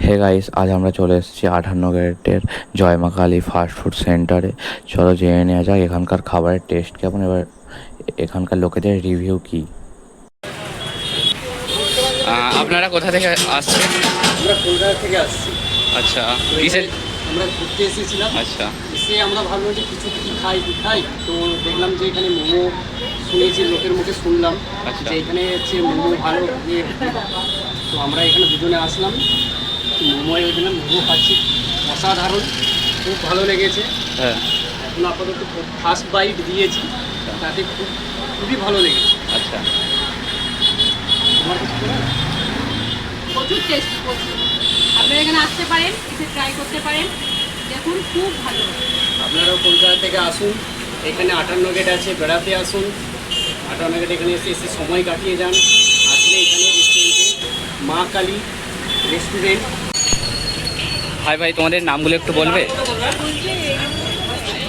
Hey guys, আজ আমরা চলে এসেছি 58 গেটের জয় মা কালী ফাস্ট ফুড সেন্টারে। চলো জেনে নেওয়া যাক এখানকার খাবারের টেস্ট কেমন, এবার এখানকার লোকেদের রিভিউ কি। আপনারা কোথা থেকে আসছেন? আমরা কলকাতা থেকে আসছি। আচ্ছা, তো কিসের? আমরা ঘুরতে এসেছিলাম। আচ্ছা এসে আমরা ভাবলাম যে কিছু কি খাই তো দেখলাম যে এখানে মোমো, শুনেছি লোকের মুখে শুনলাম আচ্ছা। যে এখানে হচ্ছে মোমো ভালো ইয়ে। তো আমরা এখানে দুজনে আসলাম, মোমো এখানে মোমো খাচ্ছি, অসাধারণ, খুব ভালো লেগেছে। হ্যাঁ। এখন আপাতত ফার্স্ট বাইট দিয়েছি, তাতে খুবই ভালো লেগেছে। আচ্ছা, তোমার কিছু বলার? প্রচুর টেস্ট, প্রচুর। আপনারা এখানে আসতে পারেন, এসে ট্রাই করতে পারেন, দেখুন খুব ভালো। আপনারাও কলকাতা থেকে আসুন, এখানে 58 গেট আছে, বেড়াতে আসুন। 58 গেট এখানে এসে সময় কাটিয়ে যান। আসলে এখানে রেস্টুরেন্টে মা কালী রেস্টুরেন্ট। হাই ভাই, তোমাদের নামগুলো একটু বলবে?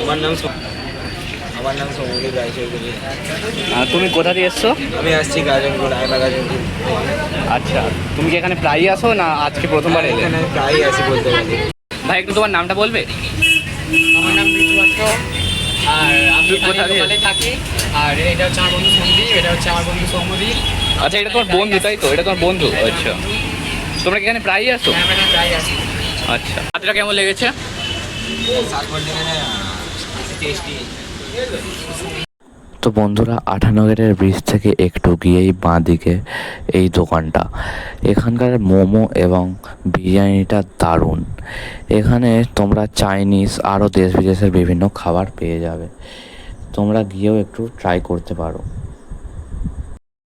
আমার নাম সমুদ্র রায়চৌধুরী। তুমি কোথা দিয়ে এসছো? আমি আসছি গাজনপুর, আয়মা গাজনপুর। আচ্ছা, তুমি কি এখানে প্রায়ই আসো না আজকে প্রথমবার এলে? এখানে প্রায়ই আসি বলতে গেলে। ভাই একটু তোমার নামটা বলবে? আমার নাম বিটু পাত্র, আর আমি তুই কোথা দিয়ে? এখানে থাকি। আর এটা হচ্ছে আমার বন্ধু সন্দীপ, এটা হচ্ছে আমার বন্ধু সৌমদীপ। আচ্ছা, এটা তোমার বন্ধু তাই তো? এটা তোমার বন্ধু? আচ্ছা, তোমরা কি এখানে প্রায়ই আসো? আমরা প্রায় আসি। আচ্ছা, হাতটা কেমন লেগেছে? সাত বলতে গেলে টেস্টি। তো বন্ধুরা, 58 গেটের ব্রিজ থেকে একটু গিয়েই বাঁ দিকে এই দোকানটা। এখানকার মোমো এবং বিরিয়ানিটা দারুণ। এখানে তোমরা চাইনিজ আরও দেশ বিদেশের বিভিন্ন খাবার পেয়ে যাবে। তোমরা গিয়েও একটু ট্রাই করতে পারো।